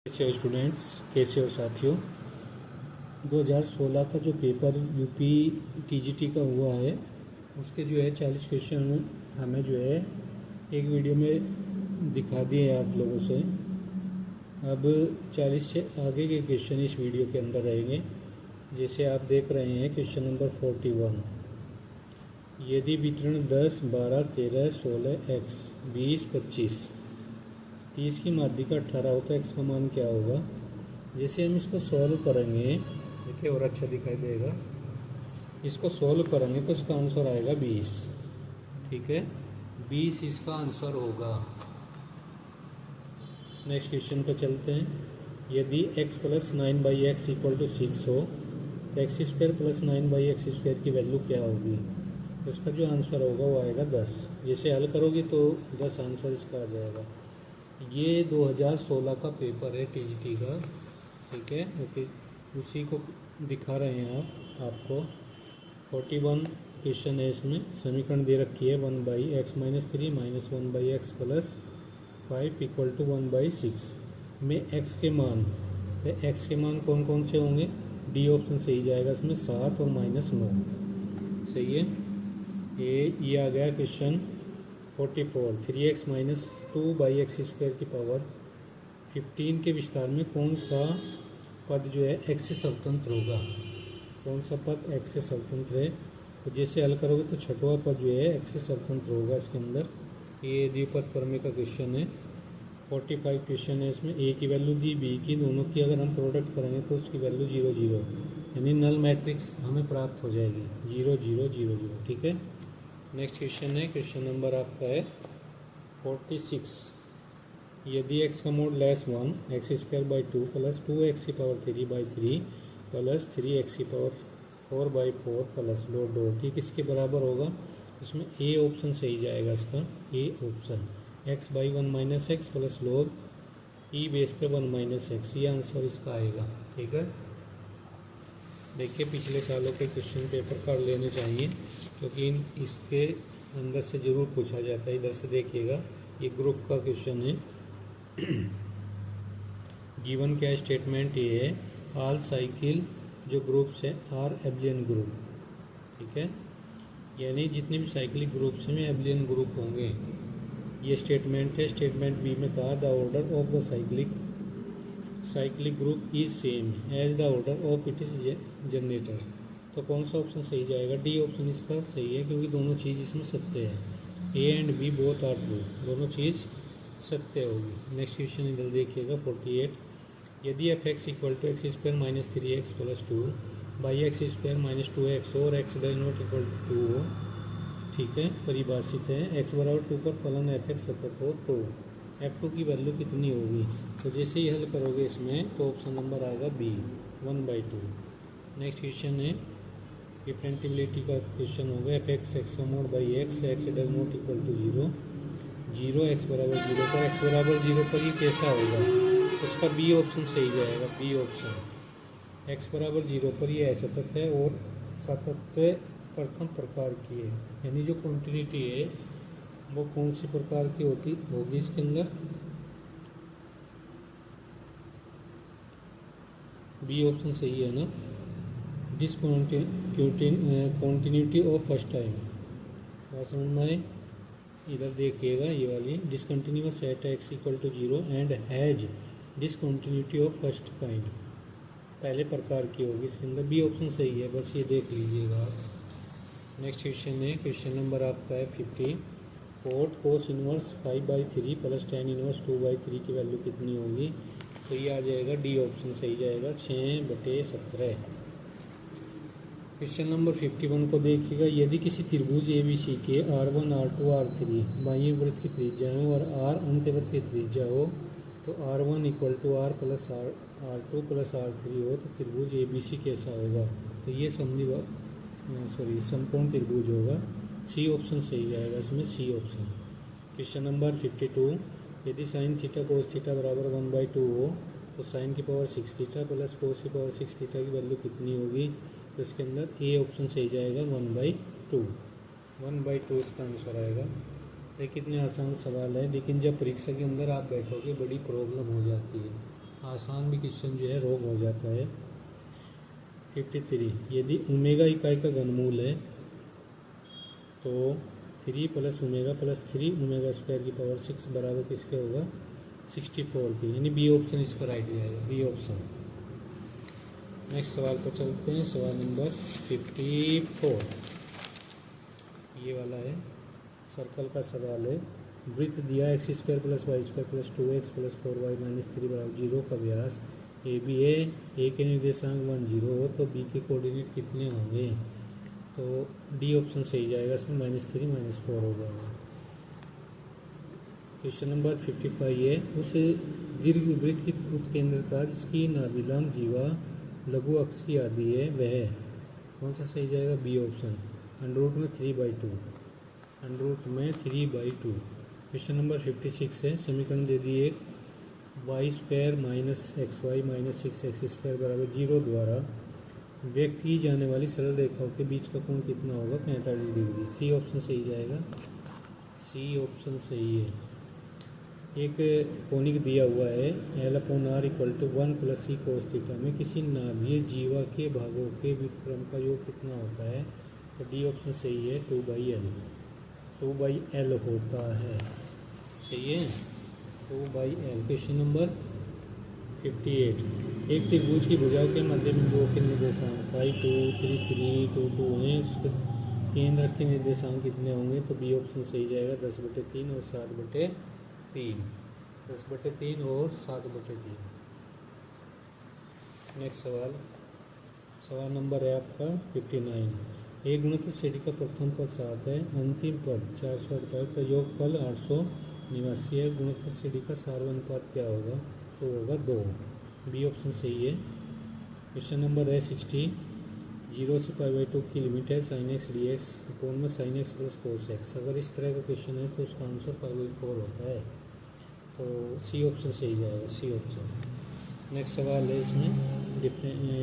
कैसे हो स्टूडेंट्स, कैसे हो साथियों। 2016 का जो पेपर यूपी टीजीटी का हुआ है उसके जो है 40 क्वेश्चन हमें जो है एक वीडियो में दिखा दिए आप लोगों से। अब 40 से आगे के क्वेश्चन इस वीडियो के अंदर रहेंगे। जैसे आप देख रहे हैं क्वेश्चन नंबर 41, यदि वितरण 10, 12, 13, 16, x 20, 25, 30 की माध्यिका 18 हो तो एक्स का मान क्या होगा। जैसे हम इसको सॉल्व करेंगे, देखिए और अच्छा दिखाई देगा। इसको सॉल्व करेंगे तो इसका आंसर आएगा 20। ठीक है, 20 इसका आंसर होगा। नेक्स्ट क्वेश्चन पे चलते हैं। यदि x plus 9/x equal to 6 हो तो x square plus 9/x square की वैल्यू क्या होगी। तो इसका जो आंसर होगा वो आएगा 10। जैसे हल करोगे तो 10 आंसर इसका आ जाएगा। ये 2016 का पेपर है टीजीटी का। ठीक है, ओके, उसी को दिखा रहे हैं आपको। 41 क्वेश्चन है, इसमें समीकरण दे रखी है 1/x-3 minus 1/x plus 5 equal to 1/6 में x के मान कौन कौन से होंगे। डी ऑप्शन सही जाएगा इसमें, 7 और -9 सही है। ये आ गया question 44, 3x minus 2/x square की पावर 15 के विस्तार में कौन सा पद जो है x से स्वतंत्र होगा। कौन सा पद x से स्वतंत्र है। तो जैसे हल करोगे तो छठवां पद जो है x से स्वतंत्र होगा इसके अंदर। ये द्विपद प्रमेय का क्वेश्चन है। 45 क्वेश्चन है, इसमें a की वैल्यू दी, b की, दोनों की अगर हम प्रोडक्ट करेंगे तो उसकी वैल्यू 0 0, यानी नल मैट्रिक्स हमें प्राप्त हो जाएगी 0 0 0 0। ठीक है, नेक्स्ट क्वेश्चन है, क्वेश्चन नंबर आपका है 46। यदि x का mode less 1, x square by 2 plus 2x की पावर 3/3 प्लस 3x की पावर 4/4 प्लस डॉट ठीक इसके बराबर होगा। इसमें ए ऑप्शन सही जाएगा इसका, A option. x by 1 minus x plus log E base पे 1 माइनस एक्स, ये आंसर इसका आएगा। ठीक है, देखिए पिछले सालों के क्वेश्चन पेपर कर लेने चाहिए क्योंकि इसके अंदर से ज़रूर पूछा जाता है। इधर से देखिएगा, ये ग्रुप का क्वेश्चन है। गिवन क्या स्टेटमेंट ये है, ऑल साइकिल जो ग्रुप्स है आर एब्लियन ग्रुप। ठीक है, यानी जितने भी साइक्लिक ग्रुप्स हैं एब्लियन ग्रुप होंगे, ये स्टेटमेंट है। स्टेटमेंट बी में कहा the order of the cyclic group is same as the order of it is generator. तो कौन सा ऑप्शन सही जाएगा। डी ऑप्शन इसका सही है क्योंकि दोनों चीज़ इसमें सत्य है। A and B both are true, दोनों चीज़ सत्य होगी। नेक्स्ट क्वेश्चन इधर देखिएगा 48। यदि F X equal to X square minus 3x plus 2 by X square minus 2x और X does not equal to 2 हो, ठीक है, परिभाषित है x बराबर 2 पर फलन एफ एक्स सतत हो तो f2 की वैल्यू कितनी होगी। तो जैसे ही हल करोगे इसमें तो ऑप्शन नंबर आएगा बी 1/2। नेक्स्ट क्वेश्चन है डिफरेंटिबिलिटी का क्वेश्चन होगा। एफ एक्स एक्स का mod by X does not equal to 0 x बराबर 0 पर x बराबर 0 पर ये कैसा होगा। उसका बी ऑप्शन सही जाएगा, बी ऑप्शन। x बराबर 0 पर ये असतत है और सातत्य प्रथम प्रकार की है, यानी जो कॉन्टिन्यूटी है वो कौन सी प्रकार की होगी इसके अंदर। बी ऑप्शन सही है ना, कॉन्टिन्यूटी ऑफ फर्स्ट टाइम। बात समझ में आए। इधर देखिएगा ये वाली discontinuous at X equal to 0 and has discontinuity of first kind, पहले प्रकार की होगी इसके अंदर। बी ऑप्शन सही है, बस ये देख लीजिएगा आप। नेक्स्ट क्वेश्चन है, क्वेश्चन नंबर आपका है 50। Cos inverse 5/3 plus tan inverse 2/3 की वैल्यू कितनी होगी। तो ये आ जाएगा डी ऑप्शन सही जाएगा, 6/17। क्वेश्चन नंबर 51 को देखिएगा। यदि किसी त्रिभुज ABC के R1 R2 R3 बाह्य वृत्त की त्रिज्या हो और R अंतवृत्त की त्रिज्या हो तो R1 equal to R plus R2 plus R3 हो तो त्रिभुज ABC कैसा होगा। तो ये समकोण त्रिभुज होगा। सी ऑप्शन सही जाएगा इसमें, सी ऑप्शन। Question number 52। यदि साइन थीटा कोस थीटा बराबर 1/2 हो तो साइन की पावर 6 थीटा प्लस कोस की पावर 6 थीटा की वैल्यू कितनी होगी। तो इसके अंदर ए ऑप्शन सही जाएगा 1/2, 1/2 इसका आंसर आएगा। ये कितने आसान सवाल है, लेकिन जब परीक्षा के अंदर आप बैठोगे बड़ी प्रॉब्लम हो जाती है। आसान भी क्वेश्चन जो है रोग हो जाता है। 53 यदि ओमेगा इकाई का घनमूल है तो 3 plus omega plus 3 omega square की पावर 6 बराबर किसके होगा 64 की, यानी बी ऑप्शन इसका राइट जाएगा, बी ऑप्शन। नेक्स्ट सवाल पर चलते हैं, सवाल नंबर 54 ये वाला है, सर्कल का सवाल है। वृत्त दिया X square plus Y square plus 2x plus 4y minus 3 बराबर 0 का व्यास ए बी है, ए के निर्देशांक 1 0 हो तो बी के कोऑर्डिनेट कितने होंगे, तो डी ऑप्शन सही जाएगा, इसमें -3 -4 हो जाएगा। क्वेश्चन नंबर 55 है, उस दीर्घ वृत्त की उत्केंद्रता जिसकी नाभिलंब जीवा लघु अक्षीय आदि है वह कौन सा सही जाएगा, बी ऑप्शन, अंडर में 3/2, अंडर में 3/2। क्वेश्चन नंबर 56 है, समीकरण दे दिए एक Y square minus X Y minus 6x square बराबर 0 द्वारा व्यक्त की जाने वाली सरल रेखाओं के बीच का कोण कितना होगा, 45 डिग्री। सी ऑप्शन सही जाएगा, सी ऑप्शन सही है। एक कोणिक दिया हुआ है L/R = 1 + c cos थीटा में किसी नाभीय जीवा के भागों के व्युत्क्रम का योग कितना होता है, तो डी ऑप्शन सही है, 2/L, 2/L होता है, सही है, 2/L। क्वेश्चन नंबर 58, एक त्रिभुज की भुजाओं के मध्य बिंदुओं के निर्देशांक 5 2 3 3 2 2 हैं, उसके केंद्र के निर्देशांक कितने होंगे, तो बी ऑप्शन सही जाएगा, 10/3 और 7/3, 10/3 और 7/3। नेक्स्ट सवाल, सवाल नंबर है आपका 59, एक गुणित श्रेणी का प्रथम पद 7 है, अंतिम पद 448 का योगफल 889 है, गुणित श्रेणी का सार्वनुपात क्या होगा, तो होगा 2, बी ऑप्शन सही है। क्वेश्चन नंबर है 60, 0 से π/2 की लिमिट है sin x dx अपोन में sin x plus cos x। अगर इस तरह का क्वेश्चन है तो उसका आंसर π/4 होता है, तो सी ऑप्शन सही जाएगा, सी ऑप्शन। नेक्स्ट सवाल है, इसमें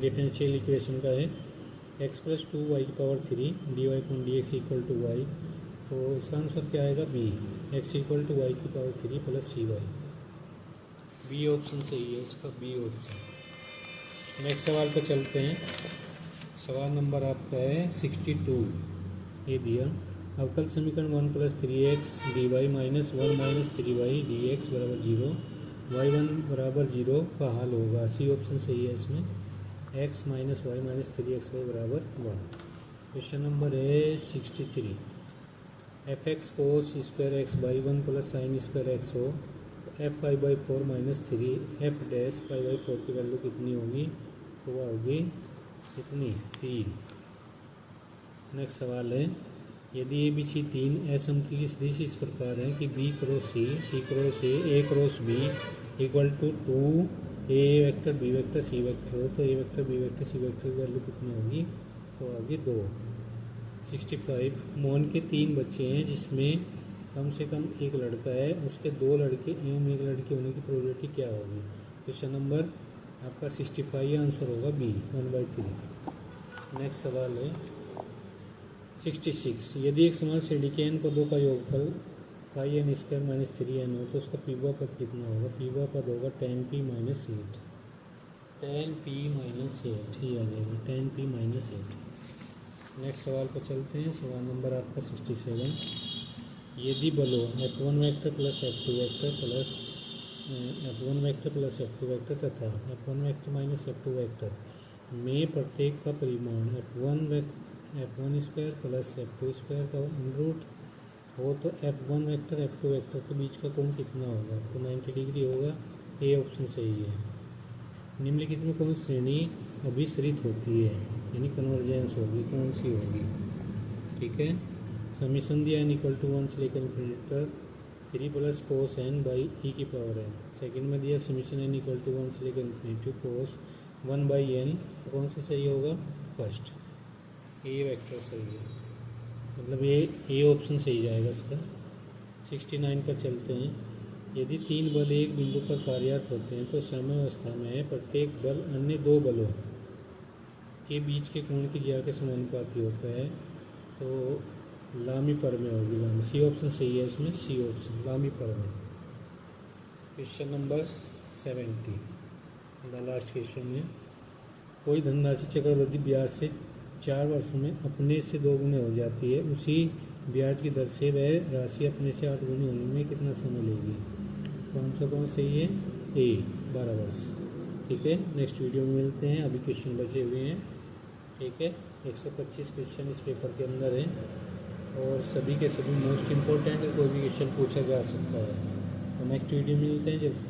डिफरेंशियल इक्वेशन का है, x + 2y की पावर 3 dy/dx = y, तो इसका आंसर क्या आएगा, बी, x = y की पावर 3 + cy, बी ऑप्शन सही है इसका, बी ऑप्शन। नेक्स्ट सवाल पर चलते हैं, सवाल नंबर आपका है 62, ये दिया अवकल समीकरण 1 + 3x dy -1 - 3y dx बराबर 0, y1 बराबर 0 का हल होगा, सी ऑप्शन सही है इसमें, x - y - 3xy बराबर 1। क्वेश्चन नंबर है 63, fx cos square x by 1 + sin square x हो तो f/4 - 3 f डैश π/4 की वैल्यू कितनी होगी, तो वह होगी कितनी, 3। नेक्स्ट सवाल है, यदि ए बी सी 3 असमतुल्य सदिश इस प्रकार है कि b cross c c cross a cross b = 2 a vector b vector c vector हो तो a vector b vector c vector की वैल्यू कितनी होगी, तो आगे 2। 65, मोहन के 3 बच्चे हैं जिसमें कम से कम एक लड़का है, उसके 2 लड़के एवं एक लड़की होने की प्रोबेबिलिटी क्या होगी। क्वेश्चन नंबर आपका 65, आंसर होगा बी, 1/3। नेक्स्ट सवाल है 66, यदि एक समान श्रेणी के n पदों का योगफल 5n² - 3n हो तो उसका पीवा पद कितना होगा, पीवा पद होगा 10p - 8, 10p - 8 ही आ जाएगा, 10p - 8। नेक्स्ट सवाल पर चलते हैं, सवाल नंबर आपका 67, यदि बलों F1 vector plus F2 vector plus F1 vector plus F2 vector तथा F1 vector minus F2 vector में प्रत्येक का परिमाण F1 square plus F2 square का रूट हो तो F1 वेक्टर F2 वेक्टर के बीच का कोण कितना होगा, तो 90 डिग्री होगा, ए ऑप्शन सही है। निम्नलिखित में कौन श्रेणी अभिसरित होती है, यानी कन्वर्जेंस होगी, कौन सी होगी, ठीक है। समीशन दिया n = 1 से लेकर इन्फिनिटी तक 3 + cos n बाई e की पावर n। सेकंड में दिया समीशन n = 1 से लेकर इन्फिनिटी cos 1/n, तो कौन सा सही होगा, फर्स्ट, ए वेक्टर सही है, मतलब ए ऑप्शन सही जाएगा इसका। 69 पर चलते हैं, यदि 3 बल एक बिंदु पर कार्यरत होते हैं तो साम्यावस्था में प्रत्येक बल अन्य 2 बलों के बीच के कोण की ज्या के समानुपाती होता है, तो लामी परमेय होगी, लामी, सी ऑप्शन सही है इसमें, सी ऑप्शन, लामी परमेय। Question number 70, the last question में कोई धनराशि चक्रवृद्धि ब्याज से 4 वर्षों में अपने से 2 गुने हो जाती है, उसी ब्याज की दर से वह राशि अपने से 8 गुने होने में कितना समय लेगी। कौन सा सही है? ए 12 वर्ष। ठीक है, नेक्स्ट वीडियो में मिलते हैं। अभी क्वेश्चन बचे हुए हैं। ठीक है, 125 क्वेश्चन इस पेपर के अंदर है और सभी के सभी मोस्ट इम्पोर्टेंट, कोई भी क्वेश्चन पूछा जा सकता है। तो नेक्स्ट वीडियो में मिलते हैं जब